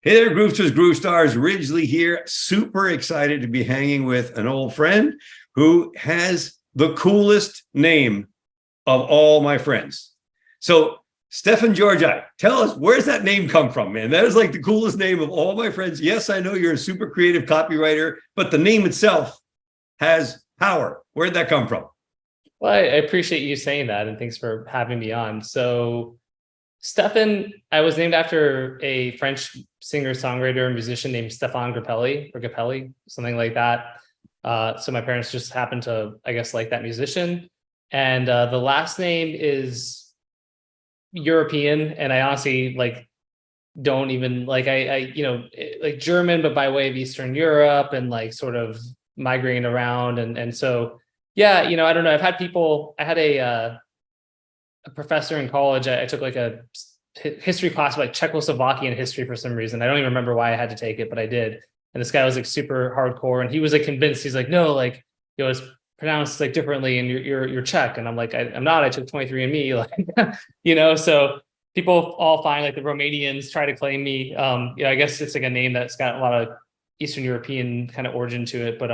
Hey there, Groovesters, Groove Stars. Ridgley here. Super excited to be hanging with an old friend who has the coolest name of all my friends. So, Stefan Georgi, tell us, where's that name come from, man? That is like the coolest name of all my friends. Yes, I know you're a super creative copywriter, but the name itself has power. Where'd that come from? Well, I appreciate you saying that, and thanks for having me on. So, Stefan, I was named after a French singer-songwriter and musician named Stefan Grappelli, something like that. So my parents just happened to, I guess, like that musician. And the last name is European, and I honestly don't even like German, but by way of Eastern Europe and like sort of migrating around. And so, yeah, I don't know. I had a professor in college. I took like a history class, like Czechoslovakian history for some reason. I don't even remember why I had to take it, but I did. And this guy was like super hardcore, and he was like convinced. He's like, no, like it's pronounced like differently, and you're Czech. And I'm like, I'm not. I took 23andMe, like So people all find like the Romanians try to claim me. I guess it's like a name that's got a lot of Eastern European kind of origin to it. But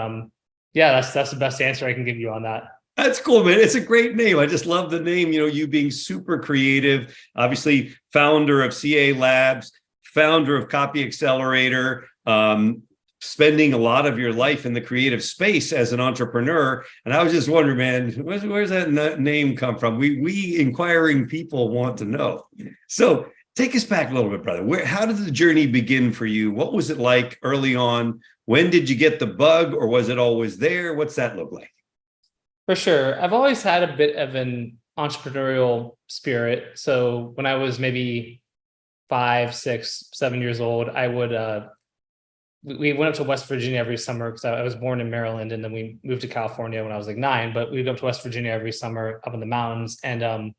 yeah, that's the best answer I can give you on that. That's cool, man. It's a great name. I just love the name, you being super creative, obviously founder of CA Labs, founder of Copy Accelerator, spending a lot of your life in the creative space as an entrepreneur. And I was just wondering, man, where's that name come from? We inquiring people want to know. So take us back a little bit, brother. How did the journey begin for you? What was it like early on? When did you get the bug, or was it always there? What's that look like? For sure. I've always had a bit of an entrepreneurial spirit. So when I was maybe 5, 6, 7 years old, I would, we went up to West Virginia every summer because I was born in Maryland, and then we moved to California when I was like 9, but we'd go up to West Virginia every summer up in the mountains. And we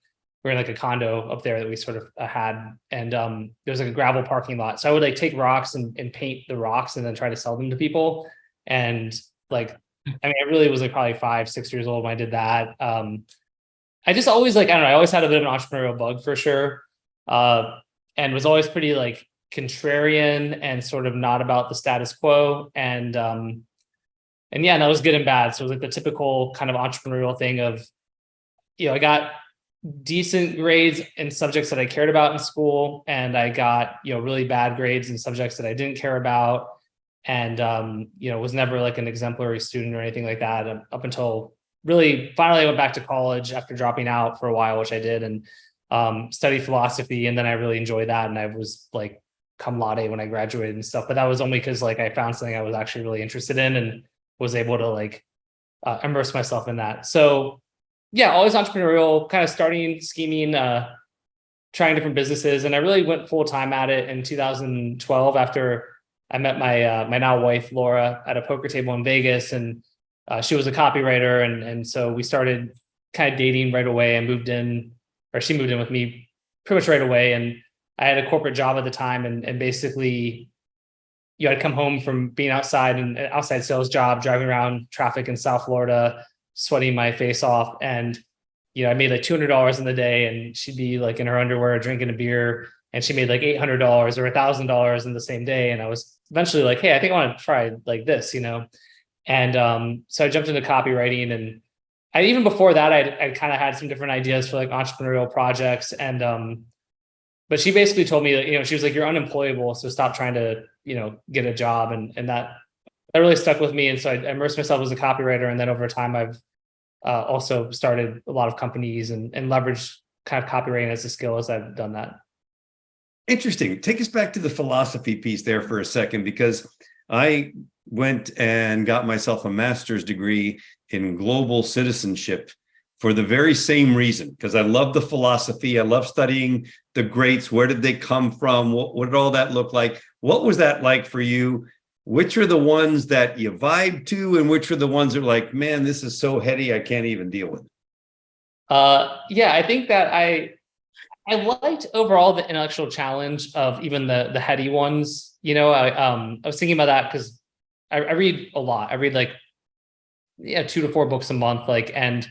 were in like a condo up there that we sort of had. And there was like a gravel parking lot. So I would like take rocks and paint the rocks and then try to sell them to people. And like, I mean, I really was like probably 5, 6 years old when I did that. I just always I don't know, I always had a bit of an entrepreneurial bug for sure. And was always pretty like contrarian and sort of not about the status quo. And yeah, and that was good and bad. So it was like the typical kind of entrepreneurial thing of, I got decent grades in subjects that I cared about in school. And I got, really bad grades in subjects that I didn't care about. And, was never like an exemplary student or anything like that up until really finally I went back to college after dropping out for a while, which I did, and studied philosophy. And then I really enjoyed that. And I was like cum laude when I graduated and stuff. But that was only because like I found something I was actually really interested in and was able to like immerse myself in that. So yeah, always entrepreneurial, kind of starting, scheming, trying different businesses. And I really went full time at it in 2012 after I met my now wife, Laura, at a poker table in Vegas, and she was a copywriter. And so we started kind of dating right away and she moved in with me pretty much right away. And I had a corporate job at the time. And basically, I'd come home from being outside and an outside sales job, driving around traffic in South Florida, sweating my face off. And, I made like $200 in the day, and she'd be like in her underwear, drinking a beer. And she made like $800 or $1,000 in the same day. And I was eventually like, hey, I think I want to try like this, And so I jumped into copywriting. And even before that, I kind of had some different ideas for like entrepreneurial projects. And but she basically told me that, she was like, you're unemployable, so stop trying to, get a job. And that really stuck with me. And so I immersed myself as a copywriter. And then over time, I've also started a lot of companies and leveraged kind of copywriting as a skill as I've done that. Interesting. Take us back to the philosophy piece there for a second, because I went and got myself a master's degree in global citizenship for the very same reason, because I love the philosophy. I love studying the greats. Where did they come from? What did all that look like? What was that like for you? Which are the ones that you vibe to, and which are the ones that are like, man, this is so heady, I can't even deal with it? Yeah, I think that I liked overall the intellectual challenge of even the heady ones. I was thinking about that because I read a lot. I read 2 to 4 books a month, and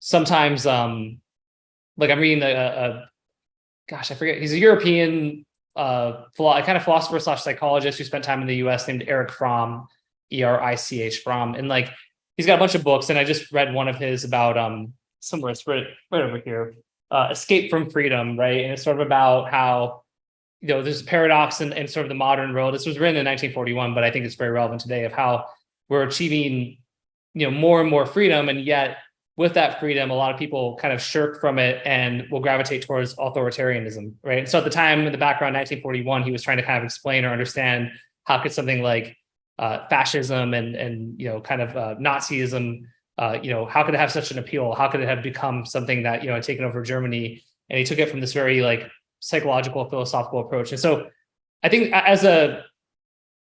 sometimes I'm reading gosh, I forget. He's a European kind of philosopher / psychologist who spent time in the US named Eric Fromm, Erich Fromm. And like, he's got a bunch of books, and I just read one of his about, somewhere it's right over here, Escape from Freedom, right? And it's sort of about how, there's a paradox in sort of the modern world. This was written in 1941, but I think it's very relevant today, of how we're achieving, more and more freedom. And yet with that freedom, a lot of people kind of shirk from it and will gravitate towards authoritarianism, right? And so at the time, in the background, 1941, he was trying to kind of explain or understand how could something like fascism and kind of Nazism, how could it have such an appeal? How could it have become something that, had taken over Germany? And he took it from this very like psychological, philosophical approach. And so I think as a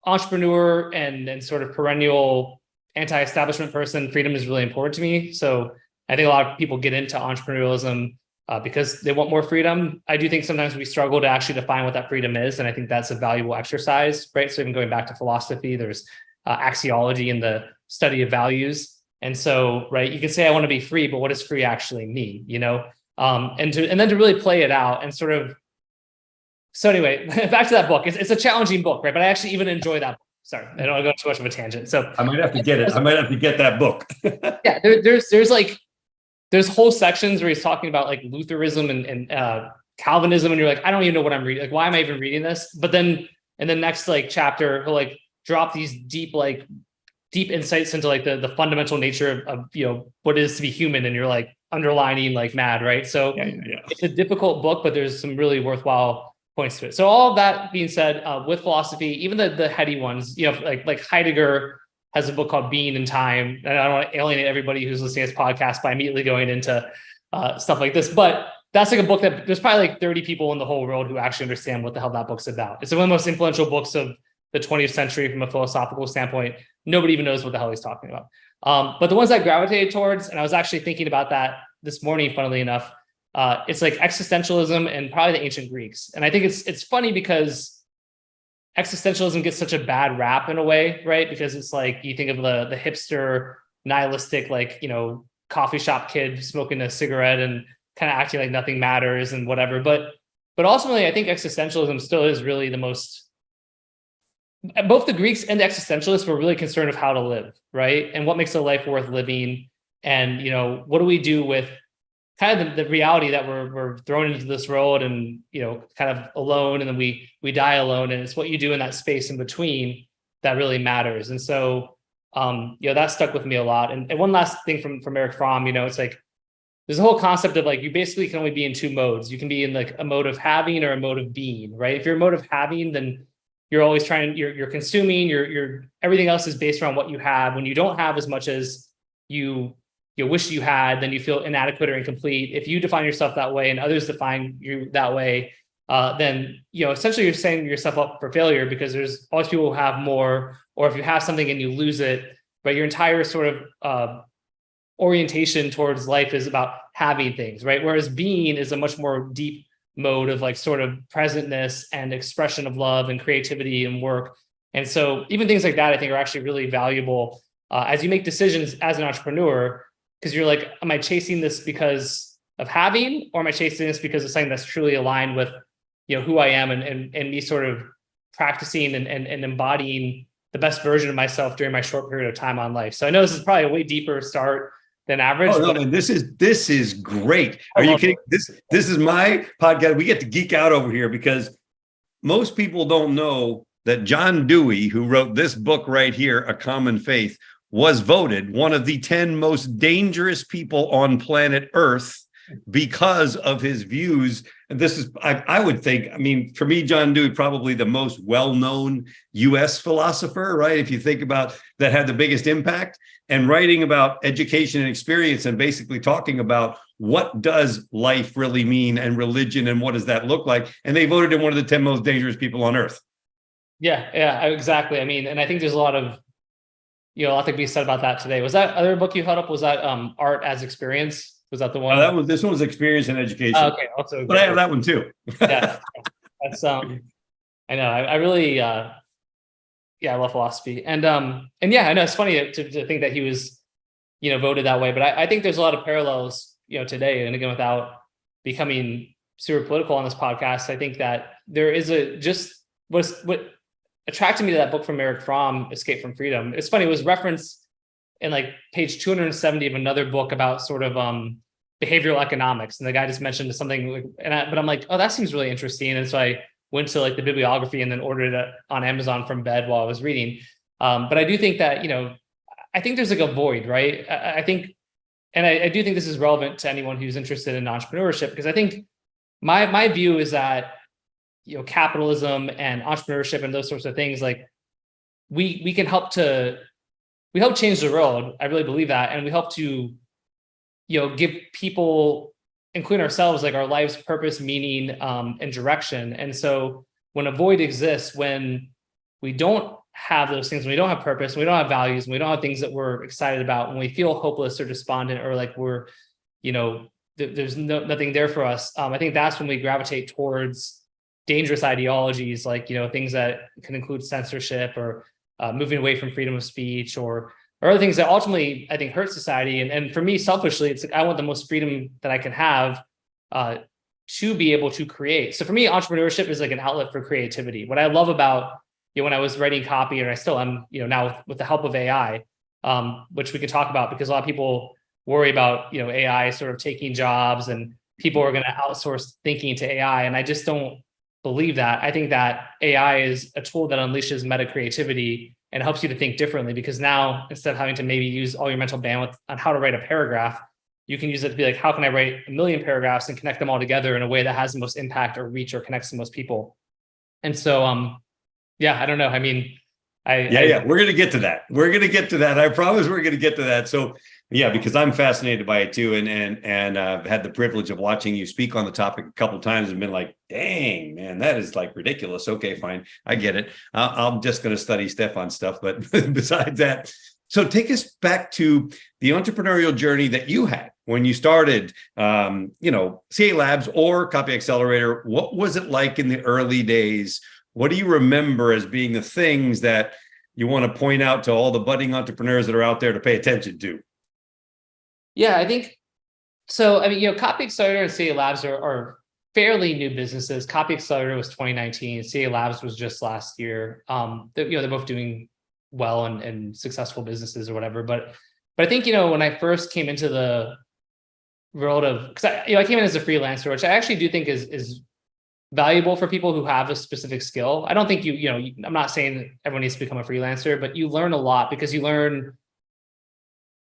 entrepreneur and sort of perennial anti-establishment person, freedom is really important to me. So I think a lot of people get into entrepreneurialism because they want more freedom. I do think sometimes we struggle to actually define what that freedom is. And I think that's a valuable exercise, right? So even going back to philosophy, there's axiology in the study of values. And so, right, you can say, I want to be free, but what does free actually mean, and then to really play it out and sort of, so anyway, back to that book. It's a challenging book, right? But I actually even enjoy that book. Sorry, I don't want to go too much of a tangent. So I might have to get it. I might have to get that book. Yeah, there's whole sections where he's talking about like Lutheranism and Calvinism, and you're like, I don't even know what I'm reading. Like, why am I even reading this? But then in the next like chapter, he'll like drop these deep insights into like the fundamental nature of what it is to be human, and you're like underlining like mad, right? So It's a difficult book, but there's some really worthwhile points to it. So all of that being said, with philosophy, even the heady ones, like Heidegger has a book called Being in Time. And I don't want to alienate everybody who's listening to this podcast by immediately going into stuff like this, but that's like a book that there's probably like 30 people in the whole world who actually understand what the hell that book's about. It's one of the most influential books of the 20th century from a philosophical standpoint. Nobody even knows what the hell he's talking about. But the ones I gravitated towards, and I was actually thinking about that this morning, funnily enough, it's like existentialism and probably the ancient Greeks. And I think it's funny because existentialism gets such a bad rap in a way, right? Because it's like, you think of the hipster, nihilistic, like, coffee shop kid smoking a cigarette and kind of acting like nothing matters and whatever. But ultimately, I think existentialism still is really the most, both the Greeks and the existentialists were really concerned with how to live, right? And what makes a life worth living. And, what do we do with kind of the reality that we're thrown into this world and, kind of alone, and then we die alone. And it's what you do in that space in between that really matters. And so, that stuck with me a lot. And one last thing from Eric Fromm, it's like, there's a whole concept of like, you basically can only be in two modes. You can be in like a mode of having or a mode of being, right? If you're a mode of having, then you're always you're consuming, you're everything else is based around what you have. When you don't have as much as you wish you had, then you feel inadequate or incomplete. If you define yourself that way and others define you that way, then essentially you're setting yourself up for failure, because there's always people who have more, or if you have something and you lose it, right? Your entire sort of orientation towards life is about having things, right? Whereas being is a much more deep mode of like sort of presentness and expression of love and creativity and work. And so even things like that, I think, are actually really valuable as you make decisions as an entrepreneur. Because you're like, am I chasing this because of having, or am I chasing this because of something that's truly aligned with, who I am and me sort of practicing and embodying the best version of myself during my short period of time on life. So I know this is probably a way deeper start than average. Oh, no, man, this is great. Are you kidding? This is my podcast. We get to geek out over here, because most people don't know that John Dewey, who wrote this book right here, A Common Faith, was voted one of the 10 most dangerous people on planet Earth because of his views. And this is, I would think, for me, John Dewey, probably the most well-known US philosopher, right? If you think about that, had the biggest impact, and writing about education and experience, and basically talking about what does life really mean, and religion, and what does that look like. And they voted him one of the 10 most dangerous people on Earth. Yeah, exactly. And I think there's a lot to be said about that today. Was that other book you held up? Was that Art as Experience? Was that the one? This one was Experience and Education. Okay, also, but I have that one too. Yeah, that's I know. I really I love philosophy, and yeah, I know it's funny to think that he was voted that way, but I think there's a lot of parallels today, and again, without becoming super political on this podcast. I think that there is what attracted me to that book from Eric Fromm, Escape from Freedom. It's funny, it was referenced in like page 270 of another book about sort of behavioral economics. And the guy just mentioned something like, but I'm like, oh, that seems really interesting. And so I went to like the bibliography and then ordered it on Amazon from bed while I was reading. But I do think that, I think there's like a void, right? I think, and I do think this is relevant to anyone who's interested in entrepreneurship, because I think my view is that, capitalism and entrepreneurship and those sorts of things, like we help change the world. I really believe that. And we help to, give people, including ourselves, like our life's purpose, meaning, and direction. And so when a void exists, when we don't have those things, when we don't have purpose, when we don't have values, when we don't have things that we're excited about, when we feel hopeless or despondent, or like we're, there's nothing there for us. I think that's when we gravitate towards dangerous ideologies, like, things that can include censorship or moving away from freedom of speech, or other things that ultimately I think hurt society. And for me, selfishly, it's like I want the most freedom that I can have to be able to create. So for me, entrepreneurship is like an outlet for creativity. What I love about, when I was writing copy, and I still am, now with the help of AI, which we could talk about, because a lot of people worry about, AI sort of taking jobs and people are going to outsource thinking to AI. And I just don't believe that. I think that AI is a tool that unleashes meta creativity and helps you to think differently, because now instead of having to maybe use all your mental bandwidth on how to write a paragraph, you can use it to be like, how can I write 1 million paragraphs and connect them all together in a way that has the most impact or reach or connects the most people? And so, yeah, I don't know. I mean, we're going to get to that. We're going to get to that. I promise we're going to get to that. So yeah, because I'm fascinated by it too. And I've had the privilege of watching you speak on the topic a couple of times and been like, dang, man, that is like ridiculous. Okay, fine. I get it. I'm just going to study Stefan stuff. But besides that, so take us back to the entrepreneurial journey that you had when you started, CA Labs or Copy Accelerator. What was it like in the early days? What do you remember as being the things that you want to point out to all the budding entrepreneurs that are out there to pay attention to? Yeah, I think so. I mean, Copy Accelerator and CA Labs are fairly new businesses. Copy Accelerator was 2019. CA Labs was just last year. They're both doing well and successful businesses or whatever. But I think, when I first came into the world of, because I came in as a freelancer, which I actually do think is valuable for people who have a specific skill. I don't think I'm not saying everyone needs to become a freelancer, but you learn a lot, because you learn,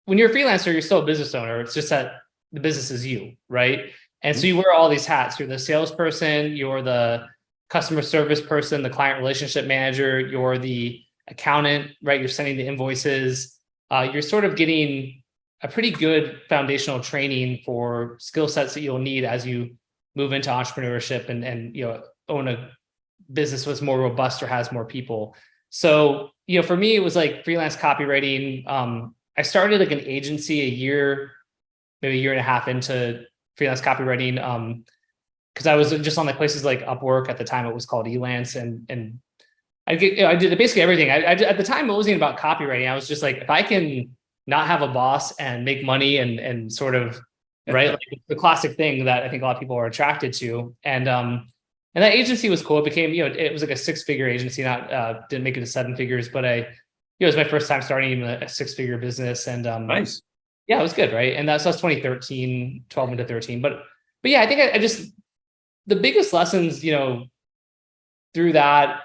when you're a freelancer, you're still a business owner. It's just that the business is you, right? And so you wear all these hats. You're the salesperson, you're the customer service person, the client relationship manager, you're the accountant, right? You're sending the invoices. You're sort of getting a pretty good foundational training for skill sets that you'll need as you move into entrepreneurship and own a business that's more robust or has more people. So, for me, it was like freelance copywriting. I started like an agency maybe a year and a half into freelance copywriting, because I was just on like places like Upwork. At the time, it was called Elance, and I did basically everything. I at the time, it wasn't even about copywriting. I was just like, if I can not have a boss and make money and sort of, right, like the classic thing that I think a lot of people are attracted to, and that agency was cool. It became, it was like a 6-figure agency, not didn't make it to 7 figures, but it was my first time starting even a 6-figure business. And Nice. Yeah, it was good. Right. And that's 2013, 12 into 13. But yeah, I think I just, the biggest lessons, through that.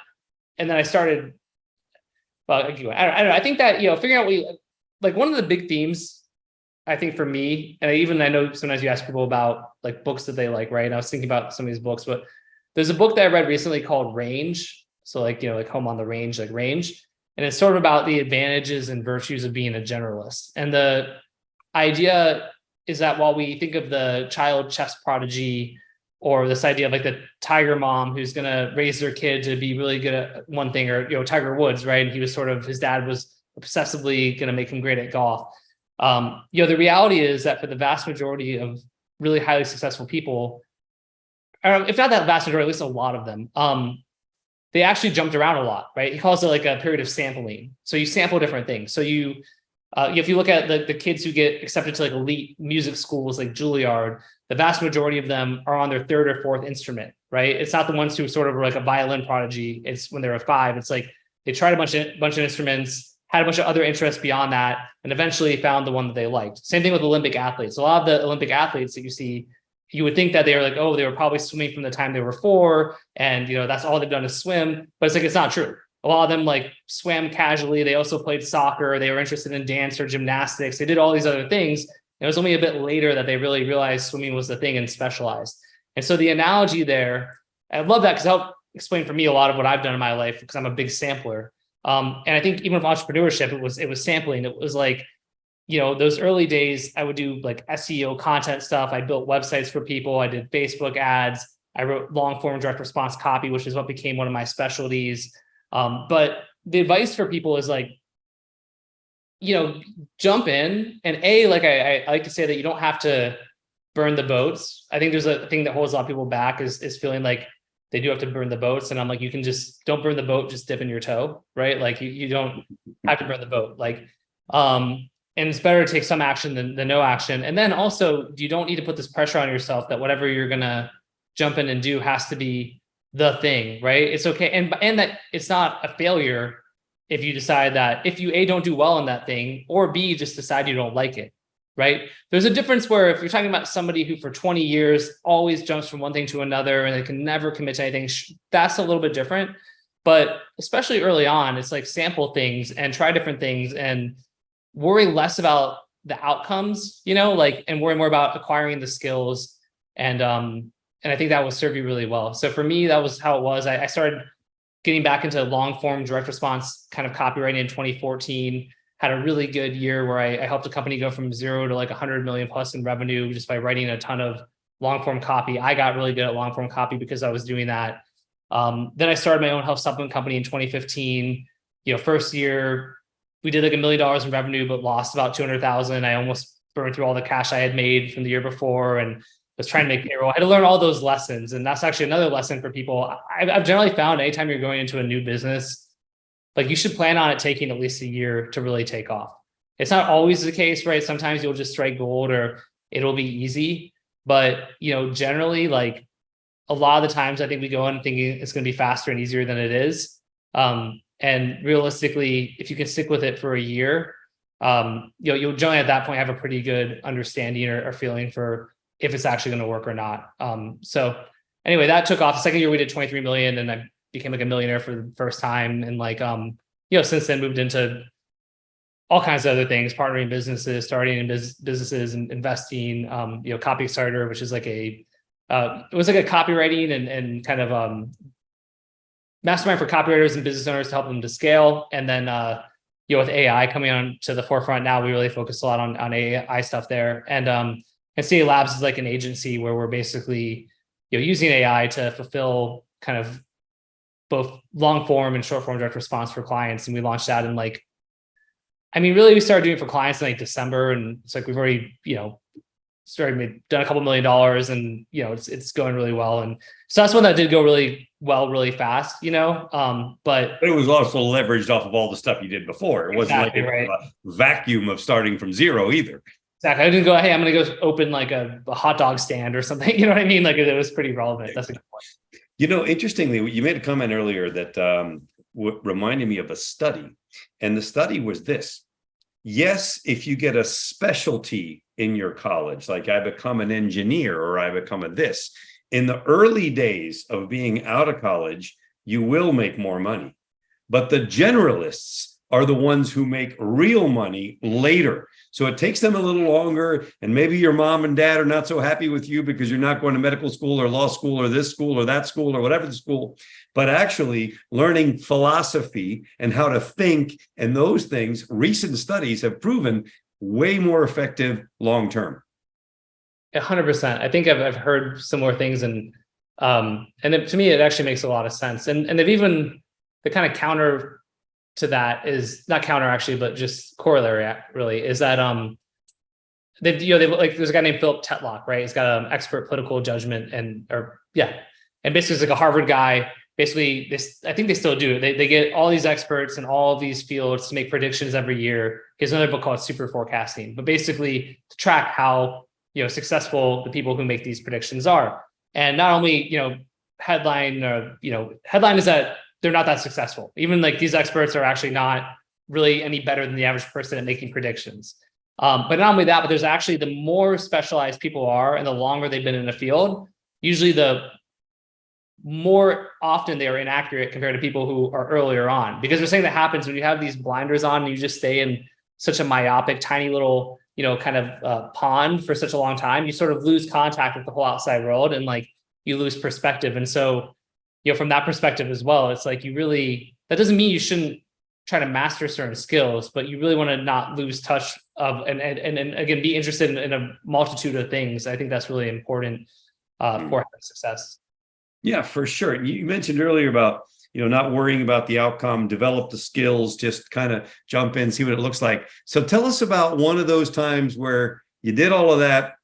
And then I started, well, I don't know. I think that, figuring out like one of the big themes, I think for me, and I know sometimes you ask people about like books that they like, right? And I was thinking about some of these books, but there's a book that I read recently called Range. So like, like Home on the Range, like Range. And it's sort of about the advantages and virtues of being a generalist. And the idea is that while we think of the child chess prodigy, or this idea of like the tiger mom who's going to raise their kid to be really good at one thing, or, Tiger Woods, right? And he was his dad was obsessively going to make him great at golf. The reality is that for the vast majority of really highly successful people, or if not that vast majority, at least a lot of them, they actually jumped around a lot, right? He calls it like a period of sampling. So you sample different things. So you If you look at the kids who get accepted to like elite music schools like Juilliard, the vast majority of them are on their third or fourth instrument, right? It's not the ones who sort of were like a violin prodigy. It's when they were 5. It's like they tried a bunch of instruments, had a bunch of other interests beyond that, and eventually found the one that they liked. Same thing with Olympic athletes. A lot of the Olympic athletes that you see, you would think that they were like, oh, they were probably swimming from the time they were 4, and that's all they've done is swim. But it's like, it's not true. A lot of them like swam casually. They also played soccer. They were interested in dance or gymnastics. They did all these other things. It was only a bit later that they really realized swimming was the thing and specialized. And so the analogy there, I love that because it helped explain for me a lot of what I've done in my life because I'm a big sampler. And I think even with entrepreneurship, it was sampling. It was like, those early days, I would do like SEO content stuff. I built websites for people. I did Facebook ads. I wrote long form direct response copy, which is what became one of my specialties. But the advice for people is like, jump in and I like to say that you don't have to burn the boats. I think there's a thing that holds a lot of people back is feeling like they do have to burn the boats. And I'm like, you can just don't burn the boat, just dip in your toe, right? Like you don't have to burn the boat. Like, and it's better to take some action than no action. And then also you don't need to put this pressure on yourself that whatever you're going to jump in and do has to be the thing, right? It's okay. And that it's not a failure if you decide that if you A, don't do well in that thing, or B, just decide you don't like it, right? There's a difference where if you're talking about somebody who for 20 years always jumps from one thing to another and they can never commit to anything, that's a little bit different. But especially early on, it's like sample things and try different things and worry less about the outcomes, and worry more about acquiring the skills. And I think that will serve you really well. So for me, that was how it was. I started getting back into long form direct response kind of copywriting in 2014, had a really good year where I helped a company go from 0 to like 100 million plus in revenue just by writing a ton of long form copy. I got really good at long form copy because I was doing that. Then I started my own health supplement company in 2015. First year, we did like $1 million in revenue, but lost about 200,000. I almost burned through all the cash I had made from the year before and was trying to make payroll. I had to learn all those lessons. And that's actually another lesson for people. I've generally found anytime you're going into a new business, like you should plan on it taking at least a year to really take off. It's not always the case, right? Sometimes you'll just strike gold or it'll be easy. But, generally like a lot of the times I think we go in thinking it's going to be faster and easier than it is. And realistically, if you can stick with it for a year, you'll generally at that point have a pretty good understanding or feeling for if it's actually going to work or not. So anyway, that took off. The second year we did 23 million and I became like a millionaire for the first time. And like, since then moved into all kinds of other things, partnering businesses, starting in businesses and investing, Accelerator, which is like it was like a copywriting and kind of, mastermind for copywriters and business owners to help them to scale. And then, with AI coming on to the forefront now, we really focus a lot on AI stuff there. And CA Labs is like an agency where we're basically, using AI to fulfill kind of both long form and short form direct response for clients. And we launched that in really we started doing it for clients in like December. And it's like, we've already, done a couple $1 million and, it's going really well. And so that's one that did go really well, really fast, but it was also leveraged off of all the stuff you did before. It wasn't exactly like right. a vacuum of starting from zero either. Exactly. I didn't go, hey, I'm going to go open like a hot dog stand or something. You know what I mean? Like it was pretty relevant. That's a good point. Interestingly, you made a comment earlier that reminded me of a study. And the study was this. Yes, if you get a specialty in your college, like I become an engineer or I become a this, in the early days of being out of college, you will make more money. But the generalists are the ones who make real money later. So it takes them a little longer. And maybe your mom and dad are not so happy with you because you're not going to medical school or law school or this school or that school or whatever the school, but actually learning philosophy and how to think and those things, recent studies have proven way more effective long-term. 100%. I think I've heard similar things and to me, it actually makes a lot of sense. And they've even the kind of counter to that is not counter actually, but just corollary really is that they've like there's a guy named Philip Tetlock, right? He's got an expert political judgment and basically he's like a Harvard guy, basically this, I think they still do. They get all these experts in all of these fields to make predictions every year. There's another book called Super Forecasting, but basically to track how, successful the people who make these predictions are. And not only, headline is that they're not that successful. Even like these experts are actually not really any better than the average person at making predictions. But not only that, but there's actually, the more specialized people are and the longer they've been in a field, usually the more often they are inaccurate compared to people who are earlier on. Because there's something that happens when you have these blinders on and you just stay in such a myopic, tiny little, kind of pond for such a long time, you sort of lose contact with the whole outside world and like you lose perspective. And so, from that perspective as well, it's like that doesn't mean you shouldn't try to master certain skills, but you really want to not lose touch of, and again, be interested in a multitude of things. I think that's really important for having success. Yeah, for sure. You mentioned earlier about, not worrying about the outcome, develop the skills, just kind of jump in, see what it looks like. So tell us about one of those times where you did all of that,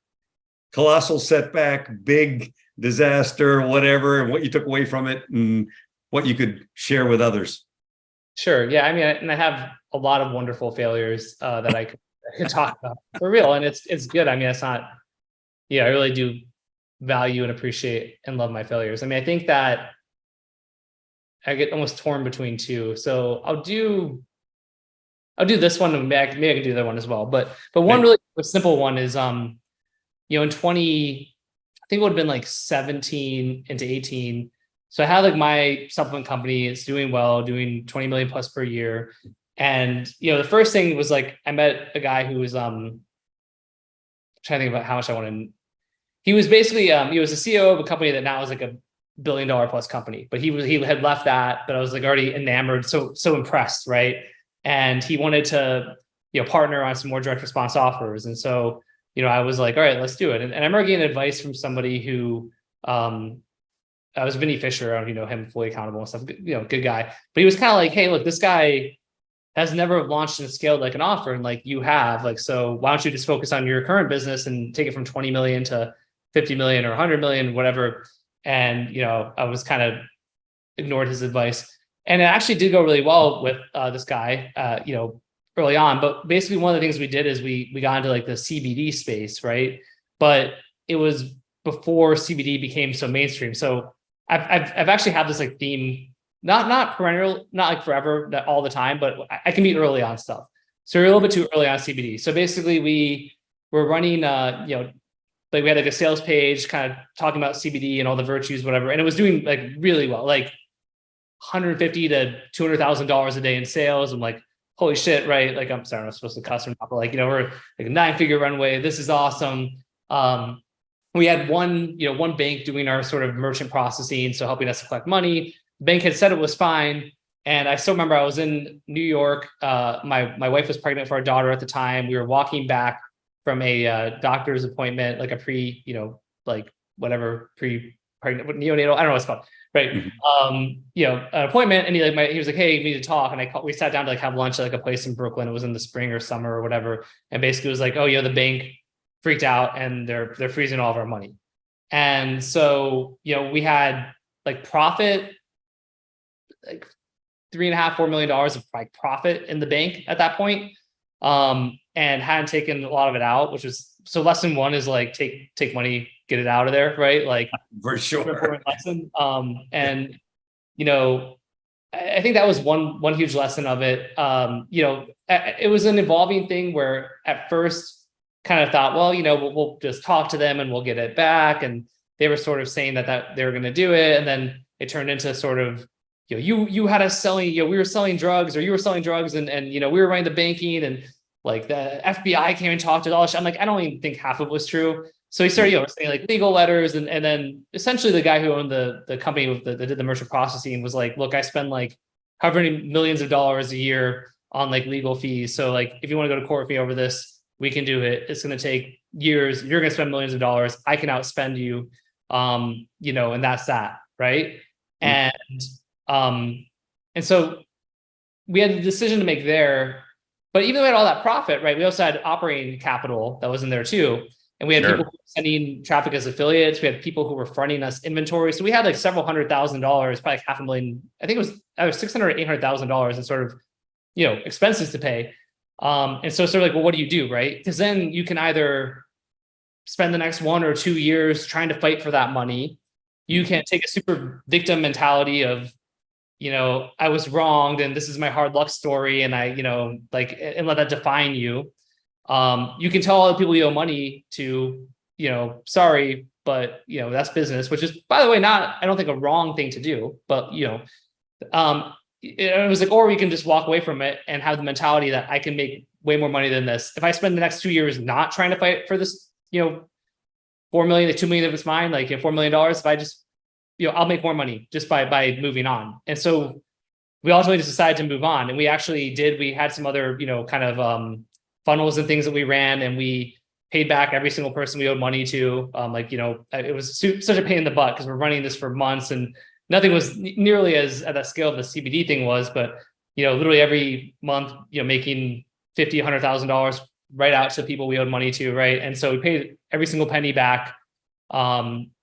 colossal setback, big disaster, whatever, and what you took away from it and what you could share with others. Sure. Yeah. I mean, and I have a lot of wonderful failures that I could talk about for real. And it's good. I mean, it's not, I really do value and appreciate and love my failures. I mean, I think that I get almost torn between two. So I'll do this one, and maybe I can do that one as well. But one really simple one is, in 20, I think it would have been like 17 into 18. So I had like my supplement company, it's doing well, doing 20 million plus per year. And, the first thing was like, I met a guy who was, trying to think about how much I wanted. He was basically, he was the CEO of a company that now is like $1 billion plus company, but he had left that, but I was like already enamored, so impressed. Right. And he wanted to, partner on some more direct response offers. And so, I was like, all right, let's do it. And I remember getting advice from somebody who, I was Vinny Fisher. I don't know if you know him, Fully Accountable and stuff, good guy. But he was kind of like, hey, look, this guy has never launched and scaled like an offer. And like you have, like, so why don't you just focus on your current business and take it from 20 million to 50 million or 100 million, whatever. And, I was kind of ignored his advice. And it actually did go really well with this guy, early on. But basically one of the things we did is we got into like the CBD space, right? But it was before CBD became so mainstream. So I've actually had this like theme, not perennial, not like forever, not all the time, but I can be early on stuff. So we're a little bit too early on CBD. So basically we were running, like we had like a sales page kind of talking about CBD and all the virtues, whatever. And it was doing like really well, like $150,000 to $200,000 a day in sales. I'm like, holy shit, right? Like, I'm sorry, I'm not supposed to cuss or not, but like, we're like a 9-figure runway. This is awesome. We had one bank doing our sort of merchant processing, so helping us to collect money. The bank had said it was fine. And I still remember I was in New York. My wife was pregnant for our daughter at the time. We were walking back from a doctor's appointment, like a pre-pregnant, neonatal, I don't know what it's called, right? Mm-hmm. An appointment, and he was like, hey, we need to talk. And we sat down to like have lunch at like a place in Brooklyn. It was in the spring or summer or whatever. And basically it was like, oh, the bank freaked out and they're freezing all of our money. And so, we had like profit, like $3.5-4 million of like profit in the bank at that point. And hadn't taken a lot of it out, which was, so lesson one is like, take money, get it out of there. Right. Like for sure. Important lesson. And, I think that was one huge lesson of it. It was an evolving thing where at first kind of thought, well, we'll just talk to them and we'll get it back. And they were sort of saying that they were going to do it. And then it turned into sort of, you had us selling, we were selling drugs, or you were selling drugs, and we were running the banking, and like the FBI came and talked to all this. I'm like, I don't even think half of it was true. So he started, saying like legal letters, and then essentially the guy who owned the company that did the merchant processing was like, look, I spend like however many millions of dollars a year on like legal fees. So like, if you want to go to court with me over this, we can do it. It's going to take years. You're going to spend millions of dollars. I can outspend you, and that's that. Right. Mm-hmm. And so we had a decision to make there, but even though we had all that profit, right, we also had operating capital that was in there too. And we had people Sure. who were sending traffic as affiliates. We had people who were fronting us inventory. So we had like several $100,000, probably like $500,000. I think it was either $600,000 or $800,000 in sort of, expenses to pay. And so sort of like, well, what do you do, right? Because then you can either spend the next 1 or 2 years trying to fight for that money. You can take a super victim mentality of, I was wronged and this is my hard luck story. And I, and let that define you. You can tell all the people you owe money to, sorry, but that's business, which is, by the way, not, I don't think, a wrong thing to do, but it was like, or we can just walk away from it and have the mentality that I can make way more money than this. If I spend the next 2 years not trying to fight for this, 4 million to 2 million if it's mine, like $4 million, if I just, I'll make more money just by moving on. And so we ultimately just decided to move on. And we actually did, we had some other, kind of funnels and things that we ran, and we paid back every single person we owed money to. It was such a pain in the butt because we're running this for months and nothing was nearly as at that scale of the CBD thing was, but literally every month, making $50,000, $100,000 right out to people we owed money to, right? And so we paid every single penny back. But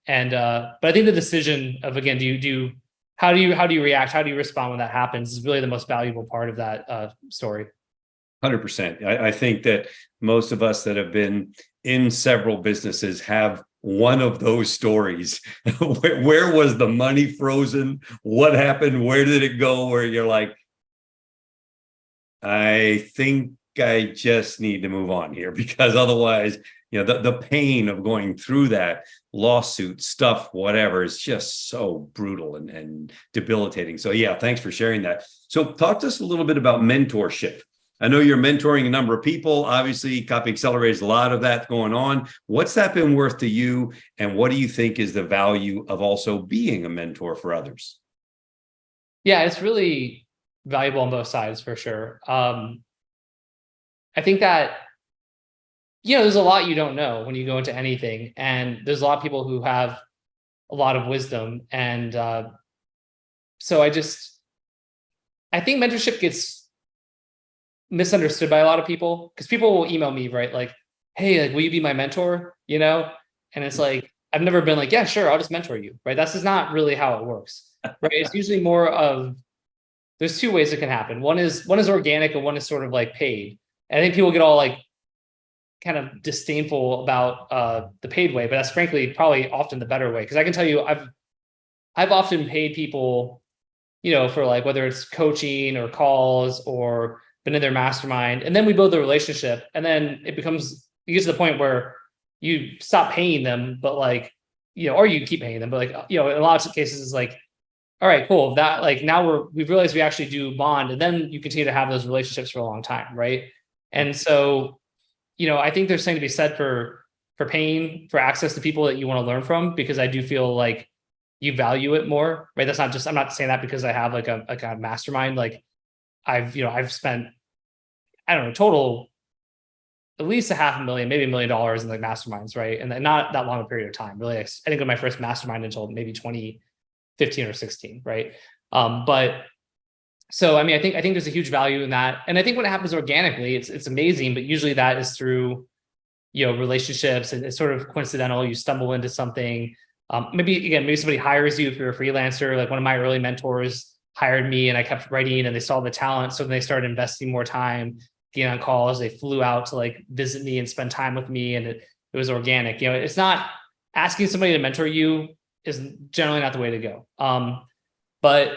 I think the decision of, again, how do you react? How do you respond when that happens is really the most valuable part of that story. 100%. I think that most of us that have been in several businesses have one of those stories. Where was the money frozen? What happened? Where did it go? Where you're like, I think I just need to move on here, because otherwise, the pain of going through that lawsuit stuff, whatever, is just so brutal and debilitating. So yeah, thanks for sharing that. So talk to us a little bit about mentorship. I know you're mentoring a number of people. Obviously, Copy Accelerator is a lot of that going on. What's that been worth to you? And what do you think is the value of also being a mentor for others? Yeah, it's really valuable on both sides for sure. I think that, there's a lot you don't know when you go into anything. And there's a lot of people who have a lot of wisdom. And so I think mentorship gets misunderstood by a lot of people, because people will email me, right? Like, hey, like, will you be my mentor? And it's like, I've never been like, yeah, sure, I'll just mentor you, right? That's just not really how it works, right? It's usually more of, there's two ways it can happen. One is organic and one is sort of like paid. And I think people get all like kind of disdainful about the paid way, but that's frankly probably often the better way. Because I can tell you, I've often paid people, for like whether it's coaching or calls or been in their mastermind, and then we build the relationship, and then you get to the point where you stop paying them, but like, or you keep paying them, but like, in a lot of cases it's like, all right, cool. That like now we've realized we actually do bond, and then you continue to have those relationships for a long time, right? And so, I think there's something to be said for paying for access to people that you want to learn from, because I do feel like you value it more, right? That's not just, I'm not saying that because I have like a mastermind. Like I've spent, I don't know, total at least $500,000, maybe $1 million in like masterminds, right? And not that long a period of time, really. I didn't go to my first mastermind until maybe 2015 or 16, right? But so, I mean, I think there's a huage value in that. And I think when it happens organically, it's amazing, but usually that is through, relationships, and it's sort of coincidental. You stumble into something. Maybe somebody hires you if you're a freelancer. Like one of my early mentors hired me and I kept writing, and they saw the talent. So they started investing more time, getting on calls. They flew out to like visit me and spend time with me. And it was organic. It's not, asking somebody to mentor you is generally not the way to go. But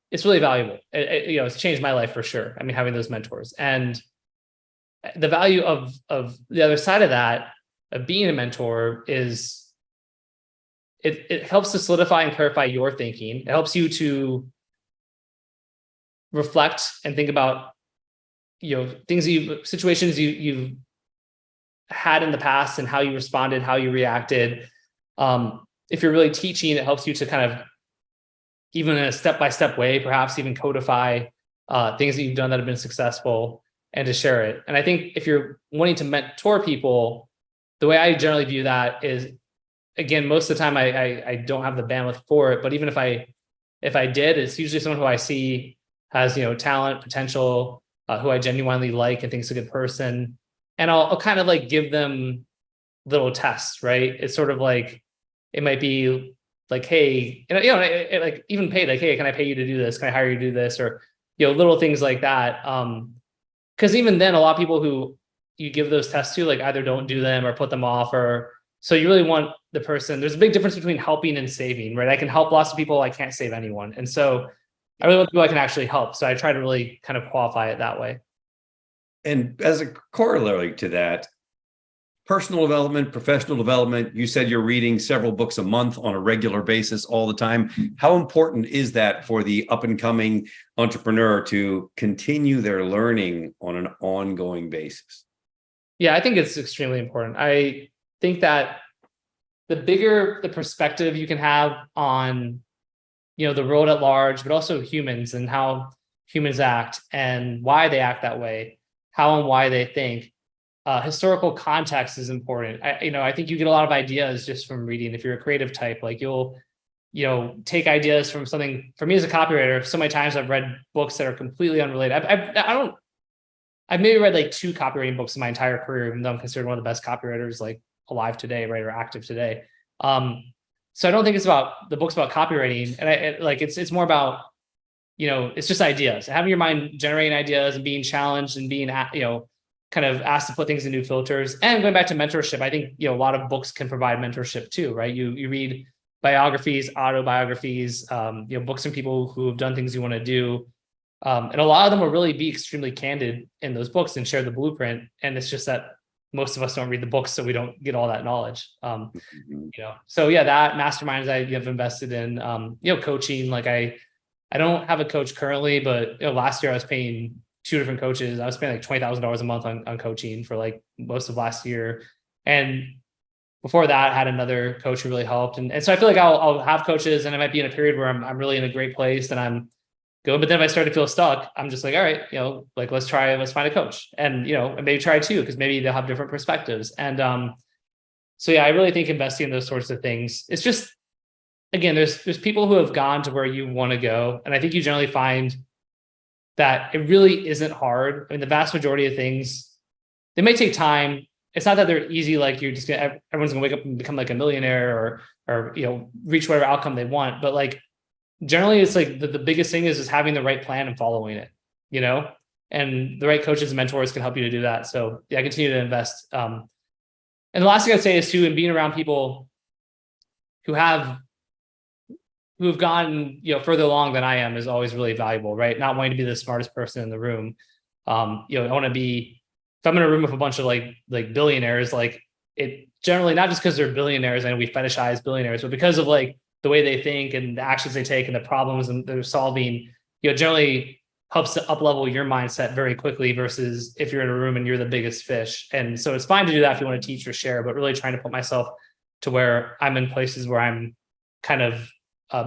it's really valuable. It's changed my life for sure. I mean, having those mentors, and the value of the other side of that, of being a mentor, is it helps to solidify and clarify your thinking. It helps you to reflect and think about, situations you've had in the past and how you responded, how you reacted. If you're really teaching, it helps you to kind of, even in a step-by-step way, perhaps even codify things that you've done that have been successful, and to share it. And I think if you're wanting to mentor people, the way I generally view that is, again, most of the time I don't have the bandwidth for it, but even if I did, it's usually someone who I see has, talent, potential, who I genuinely like and think's a good person. And I'll kind of like give them little tests, right? It's sort of like, it might be like, hey, like even paid, like, hey, can I pay you to do this? Can I hire you to do this? Or, little things like that. Because even then, a lot of people who you give those tests to, like, either don't do them or put them off, or so you really want the person. There's a big difference between helping and saving, right? I can help lots of people, I can't save anyone. And so I really want people I can actually help. So I try to really kind of qualify it that way. And as a corollary to that, personal development, professional development, you said you're reading several books a month on a regular basis all the time. How important is that for the up and coming entrepreneur to continue their learning on an ongoing basis? Yeah, I think it's extremely important. I think that the bigger the perspective you can have on, the world at large, but also humans and how humans act and why they act that way, how and why they think. Historical context is important. I think you get a lot of ideas just from reading. If you're a creative type, like you'll, take ideas from something. For me as a copywriter, so many times I've read books that are completely unrelated. I've maybe read like 2 copywriting books in my entire career, even though I'm considered one of the best copywriters like alive today, right, or active today. So I don't think it's about the books about copywriting, and it's more about, it's just ideas, having your mind generating ideas and being challenged and being, kind of asked to put things in new filters. And going back to mentorship, I think, a lot of books can provide mentorship too, right? You read biographies, autobiographies, books from people who have done things you want to do. And a lot of them will really be extremely candid in those books and share the blueprint. And it's just that most of us don't read the books, so we don't get all that knowledge. So yeah, that masterminds I have invested in, coaching. Like I don't have a coach currently, but last year I was paying 2 different coaches. I was spending like $20,000 a month on coaching for like most of last year. And before that, I had another coach who really helped. And so I feel like I'll have coaches, and I might be in a period where I'm really in a great place and I'm good. But then if I start to feel stuck, I'm just like, all right, like let's find a coach, and and maybe try 2, because maybe they'll have different perspectives. And so yeah, I really think investing in those sorts of things, it's just, again, there's people who have gone to where you want to go. And I think you generally find that it really isn't hard. I mean, the vast majority of things, they may take time. It's not that they're easy, like everyone's gonna wake up and become like a millionaire or reach whatever outcome they want. But like generally it's like the biggest thing is having the right plan and following it, and the right coaches and mentors can help you to do that. So yeah, I continue to invest. And the last thing I'd say is too, in being around people who have gone, further along than I am is always really valuable, right? Not wanting to be the smartest person in the room. I want to be, if I'm in a room with a bunch of like billionaires, like it generally, not just because they're billionaires and we fetishize billionaires, but because of like the way they think and the actions they take and the problems and they're solving, generally helps to up level your mindset very quickly versus if you're in a room and you're the biggest fish. And so it's fine to do that if you want to teach or share, but really trying to put myself to where I'm in places where I'm kind of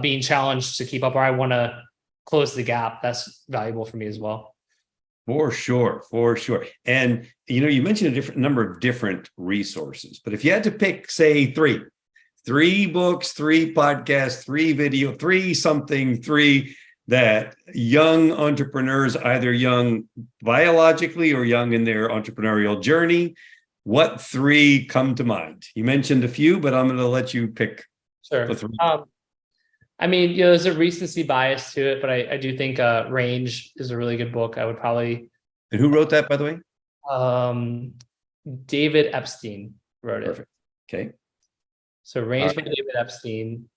being challenged to keep up, or I want to close the gap. That's valuable for me as well. For sure. And, you mentioned a number of different resources, but if you had to pick, say, 3 books, 3 podcasts, 3 video, 3 that young entrepreneurs, either young biologically or young in their entrepreneurial journey, what 3 come to mind? You mentioned a few, but I'm going to let you pick the 3. I mean, there's a recency bias to it, but I do think Range is a really good book. I would probably. And who wrote that, by the way? David Epstein wrote it. Perfect. Okay. So Range by David Epstein.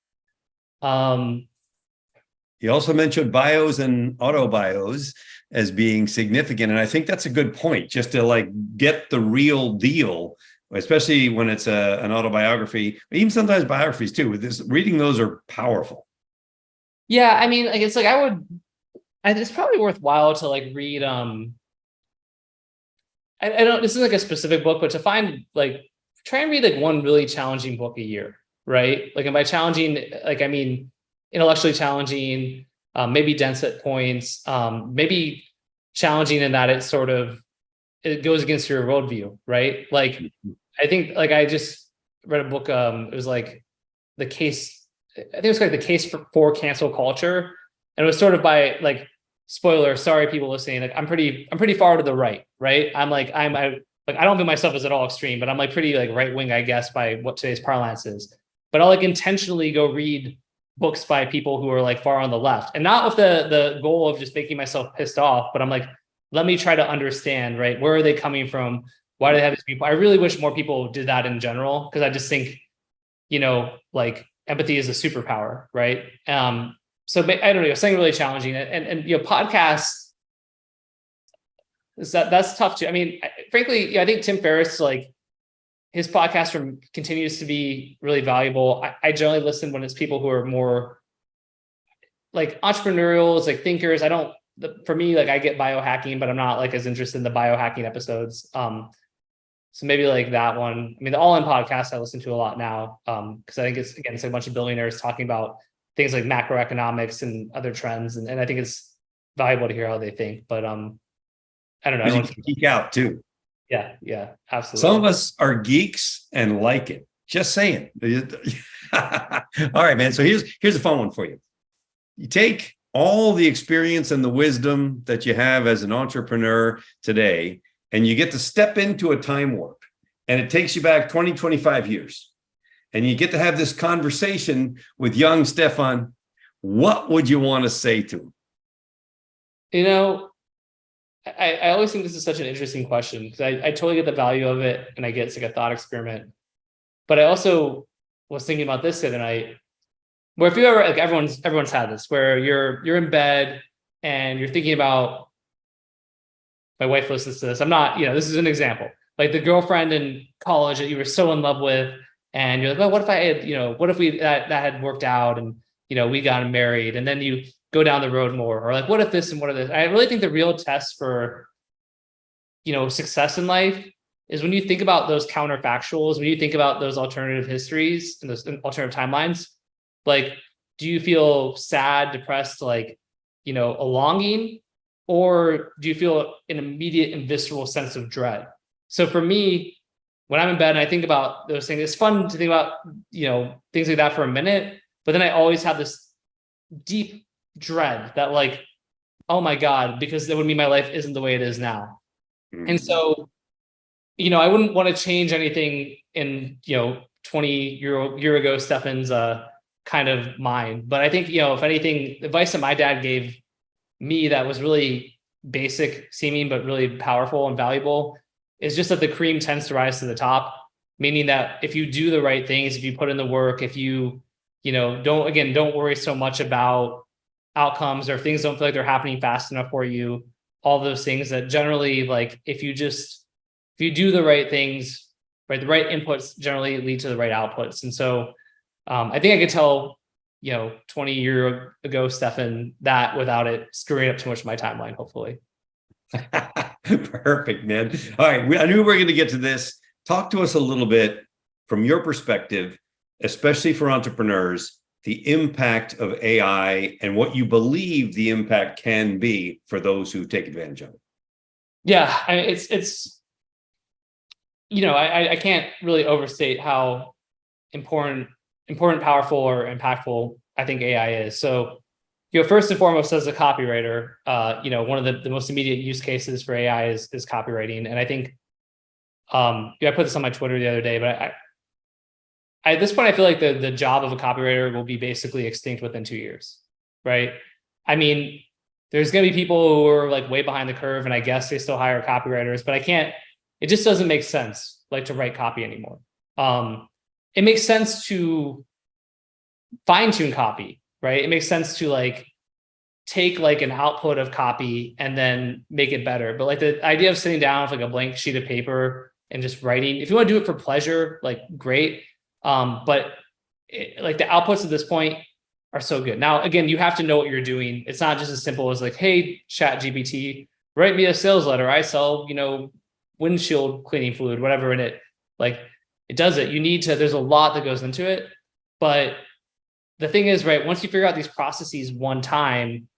You also mentioned bios and autobios as being significant. And I think that's a good point, just to like get the real deal, especially when it's an autobiography, even sometimes biographies too. With this, reading those are powerful. Yeah, I mean, like it's like it's probably worthwhile to like read. I don't. This is like a specific book, but to find like try and read like one really challenging book a year, right? Like, and by challenging, like I mean intellectually challenging, maybe dense at points, maybe challenging in that it goes against your worldview, right? Like, I think like I just read a book. It was like the case. I think it was like the case for cancel culture, and it was sort of by like spoiler. Sorry, people listening. Like I'm pretty far to the right. I'm like, I don't view myself as at all extreme, but I'm like pretty like right wing, I guess, by what today's parlance is. But I'll like intentionally go read books by people who are like far on the left, and not with the goal of just making myself pissed off, but I'm like, let me try to understand, right? Where are they coming from? Why do they have these people? I really wish more people did that in general, because I just think, like empathy is a superpower, right? So I don't know, something really challenging, and podcasts, that's tough too. I mean, frankly, I think Tim Ferriss, like his podcast continues to be really valuable. I generally listen when it's people who are more like entrepreneurials, like thinkers. For me, like I get biohacking, but I'm not like as interested in the biohacking episodes. So maybe like that one. I mean, the All In podcast I listen to a lot now, because I think it's like a bunch of billionaires talking about things like macroeconomics and other trends, and I think it's valuable to hear how they think. But I don't know. You can geek out too. Yeah, absolutely. Some of us are geeks and like it. Just saying. All right, man. So here's a fun one for you. You take all the experience and the wisdom that you have as an entrepreneur today, and you get to step into a time warp, and it takes you back 20, 25 years. And you get to have this conversation with young Stefan. What would you want to say to him? I always think this is such an interesting question, because I totally get the value of it, and I get it's like a thought experiment. But I also was thinking about this the other night, where if you ever, like everyone's had this, where you're in bed and you're thinking about, my wife listens to this. I'm not, this is an example, like the girlfriend in college that you were so in love with, and you're like, well, what if I had, what if that had worked out, and we got married, and then you go down the road more, or like, what if this and what if this? I really think the real test for, success in life is when you think about those counterfactuals, when you think about those alternative histories and those alternative timelines. Like, do you feel sad, depressed, like, a longing, or do you feel an immediate and visceral sense of dread? So for me, when I'm in bed and I think about those things, it's fun to think about, things like that for a minute, but then I always have this deep dread that, like, oh my God, because that would mean my life isn't the way it is now. Mm-hmm. And so, I wouldn't want to change anything in, 20-year ago Stefan's kind of mind. But I think, if anything, advice that my dad gave me that was really basic seeming, but really powerful and valuable, is just that the cream tends to rise to the top, meaning that if you do the right things, if you put in the work, if you, don't worry so much about outcomes, or if things don't feel like they're happening fast enough for you, all those things that generally, like, if you do the right things, right, the right inputs generally lead to the right outputs. And so I think I could tell, 20-year ago Stefan that without it screwing up too much of my timeline, hopefully. Perfect, man. All right. I knew we were going to get to this. Talk to us a little bit from your perspective, especially for entrepreneurs, the impact of AI and what you believe the impact can be for those who take advantage of it. Yeah, I mean, it's I can't really overstate how important, powerful, or impactful I think AI is. So, first and foremost, as a copywriter, one of the most immediate use cases for AI is copywriting. And I think, I put this on my Twitter the other day, but at this point, I feel like the job of a copywriter will be basically extinct within 2 years, right? I mean, there's going to be people who are like way behind the curve, and I guess they still hire copywriters, but it just doesn't make sense, like, to write copy anymore. It makes sense to fine tune copy, right? It makes sense to like take like an output of copy and then make it better. But like the idea of sitting down with like a blank sheet of paper and just writing, if you want to do it for pleasure, like, great. But like the outputs at this point are so good. Now, again, you have to know what you're doing. It's not just as simple as like, hey, Chat GPT, write me a sales letter. I sell, windshield cleaning fluid, whatever in it. Like, it does it. There's a lot that goes into it. But the thing is, right, once you figure out these processes one time,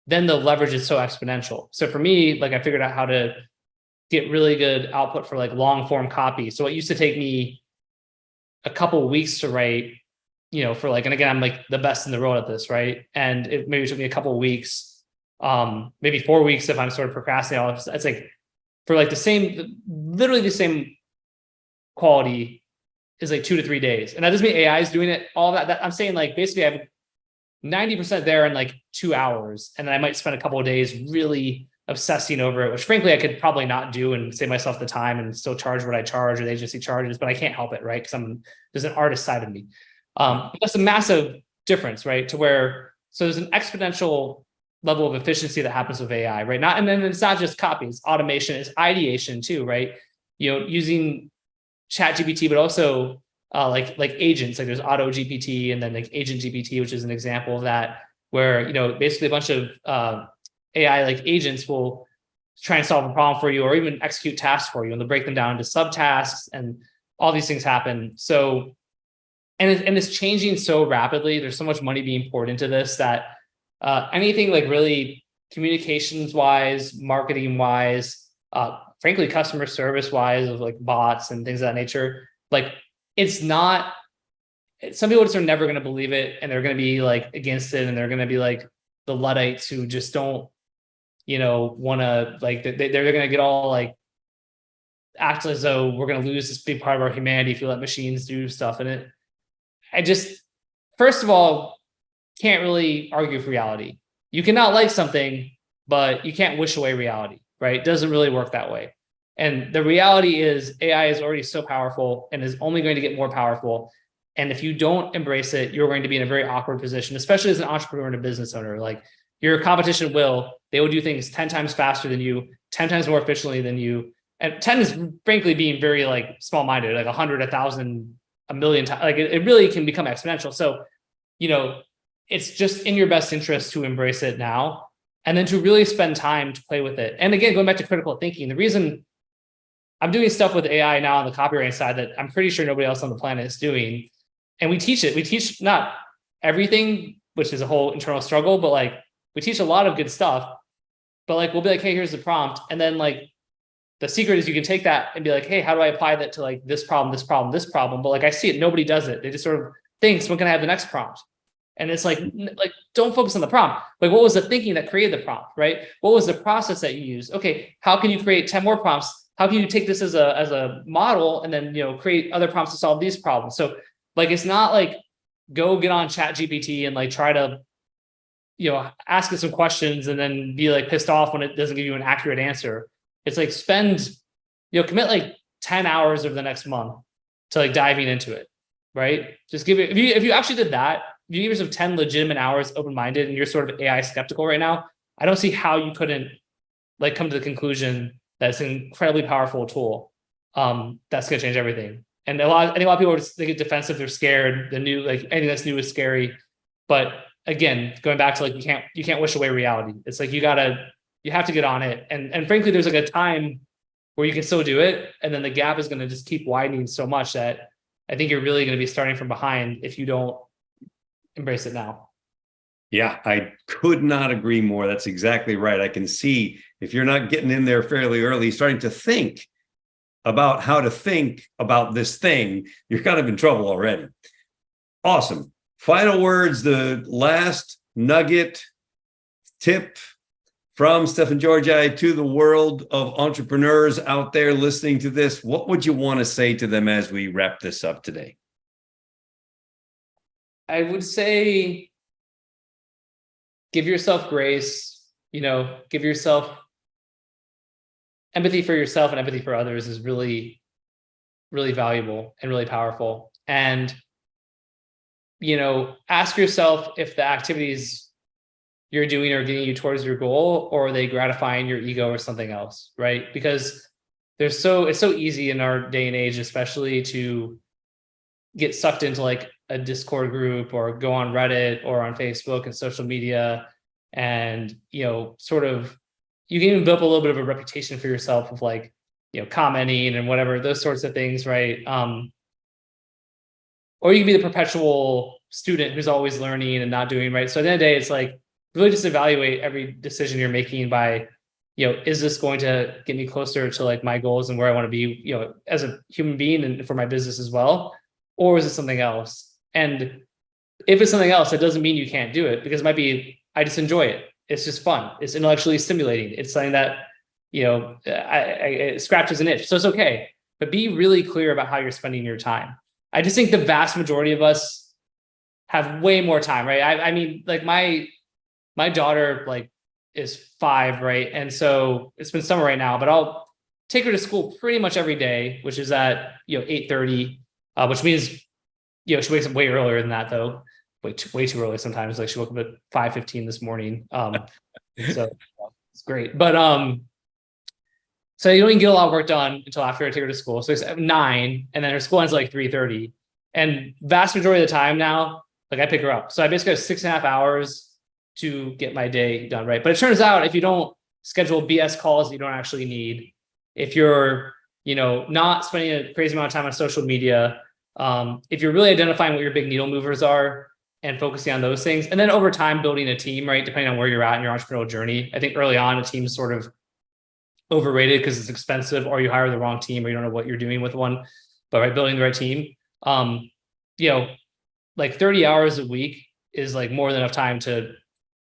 then the leverage is so exponential. So for me, like, I figured out how to get really good output for like long form copy. So it used to take me a couple of weeks to write, for like, and again, I'm like the best in the world at this, right? And it maybe took me a couple of weeks, maybe 4 weeks if I'm sort of procrastinating. It's like, for like literally the same quality is like 2 to 3 days. And that doesn't mean AI is doing it, all that I'm saying, like, basically I have 90% there in like 2 hours. And then I might spend a couple of days really obsessing over it, which frankly, I could probably not do and save myself the time and still charge what I charge or the agency charges, but I can't help it, right? Because there's an artist side of me. That's a massive difference, right? To where, so there's an exponential level of efficiency that happens with AI, right? And then it's not just copy, it's automation, it's ideation too, right? Using chat GPT, but also like agents, like there's auto GPT and then like agent GPT, which is an example of that, where, basically a bunch of AI like agents will try and solve a problem for you or even execute tasks for you, and they'll break them down into subtasks, and all these things happen. So, and it's changing so rapidly. There's so much money being poured into this that anything like really communications wise, marketing wise, frankly, customer service wise, of like bots and things of that nature, like it's not, some people just are never going to believe it, and they're going to be like against it, and they're going to be like the Luddites who just don't, want to, like, they're going to get all like act as though we're going to lose this big part of our humanity if we let machines do stuff in it. I just, first of all, can't really argue with reality. You cannot like something, but you can't wish away reality, right? It doesn't really work that way. And the reality is AI is already so powerful and is only going to get more powerful. And if you don't embrace it, you're going to be in a very awkward position, especially as an entrepreneur and a business owner. Like, your competition they will do things 10 times faster than you, 10 times more efficiently than you. And 10 is frankly being very like small-minded, like 100, 1,000, a million times. Like it really can become exponential. So, it's just in your best interest to embrace it now, and then to really spend time to play with it. And again, going back to critical thinking, the reason I'm doing stuff with AI now on the copywriting side that I'm pretty sure nobody else on the planet is doing, and we teach not everything, which is a whole internal struggle, but like we teach a lot of good stuff. But like we'll be like, hey, here's the prompt, and then like the secret is you can take that and be like, hey, how do I apply that to like this problem, this problem, this problem? But like I see it, nobody does it. They just sort of thinks, when can I have the next prompt? And it's like don't focus on the prompt. Like, what was the thinking that created the prompt, right? What was the process that you used? Okay, how can you create 10 more prompts? How can you take this as a model and then create other prompts to solve these problems? So like, it's not like go get on chat GPT and like try to ask it some questions and then be like pissed off when it doesn't give you an accurate answer. It's like commit like 10 hours over the next month to like diving into it, right? Just give it, if you actually did that, if you give yourself 10 legitimate hours open-minded and you're sort of AI skeptical right now, I don't see how you couldn't like come to the conclusion that it's an incredibly powerful tool that's going to change everything. And I think a lot of people are just, they get defensive, they're scared. The new, like anything that's new is scary. But again, going back to like, you can't wish away reality. It's like, you have to get on it. And frankly, there's like a time where you can still do it. And then the gap is going to just keep widening so much that I think you're really going to be starting from behind if you don't embrace it now. Yeah, I could not agree more. That's exactly right. I can see if you're not getting in there fairly early, starting to think about how to think about this thing, you're kind of in trouble already. Awesome. Final words, the last nugget, tip from Stefan Georgi to the world of entrepreneurs out there listening to this. What would you want to say to them as we wrap this up today? I would say give yourself grace, give yourself empathy for yourself, and empathy for others is really, really valuable and really powerful. And, ask yourself if the activities you're doing are getting you towards your goal, or are they gratifying your ego or something else, right? Because it's so easy in our day and age, especially, to get sucked into like a Discord group or go on Reddit or on Facebook and social media. And, sort of, you can even build up a little bit of a reputation for yourself of like, commenting and whatever, those sorts of things, right? Or you can be the perpetual student who's always learning and not doing right. So at the end of the day, it's like, really just evaluate every decision you're making by, is this going to get me closer to like my goals and where I want to be, as a human being and for my business as well? Or is it something else? And if it's something else, that doesn't mean you can't do it, because it might be, I just enjoy it. It's just fun. It's intellectually stimulating. It's something that, it scratches an itch. So it's okay, but be really clear about how you're spending your time. I just think the vast majority of us have way more time, right? I mean, like my daughter like is 5, right? And so it's been summer right now, but I'll take her to school pretty much every day, which is at 8:30, which means she wakes up way earlier than that though, way too early sometimes. Like she woke up at 5:15 this morning. So it's great, but so you don't even get a lot of work done until after I take her to school. So it's at 9, and then her school ends at like 3:30, and vast majority of the time now, like I pick her up. So I basically have 6.5 hours to get my day done, right? But it turns out if you don't schedule BS calls that you don't actually need, if you're, not spending a crazy amount of time on social media, if you're really identifying what your big needle movers are and focusing on those things, and then over time building a team, right? Depending on where you're at in your entrepreneurial journey. I think early on a team is sort of overrated because it's expensive, or you hire the wrong team, or you don't know what you're doing with one. But right, building the right team, like 30 hours a week is like more than enough time to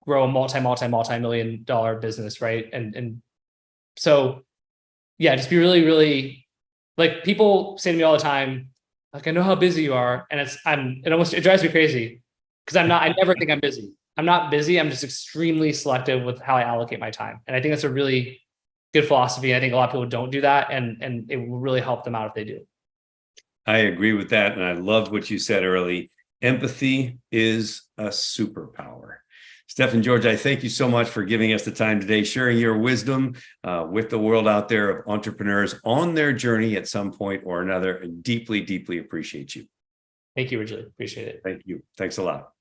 grow a multi-million-dollar business, right? And so, yeah, just be really, really, like people say to me all the time, like, I know how busy you are, and it drives me crazy because I never think I'm busy. I'm not busy. I'm just extremely selective with how I allocate my time, and I think that's a really good philosophy. I think a lot of people don't do that, and it will really help them out if they do. I agree with that, and I loved what you said early. Empathy is a superpower. Stefan Georgi, I thank you so much for giving us the time today, sharing your wisdom with the world out there of entrepreneurs on their journey at some point or another. I deeply, deeply appreciate you. Thank you, Ridgley. Appreciate it. Thank you. Thanks a lot.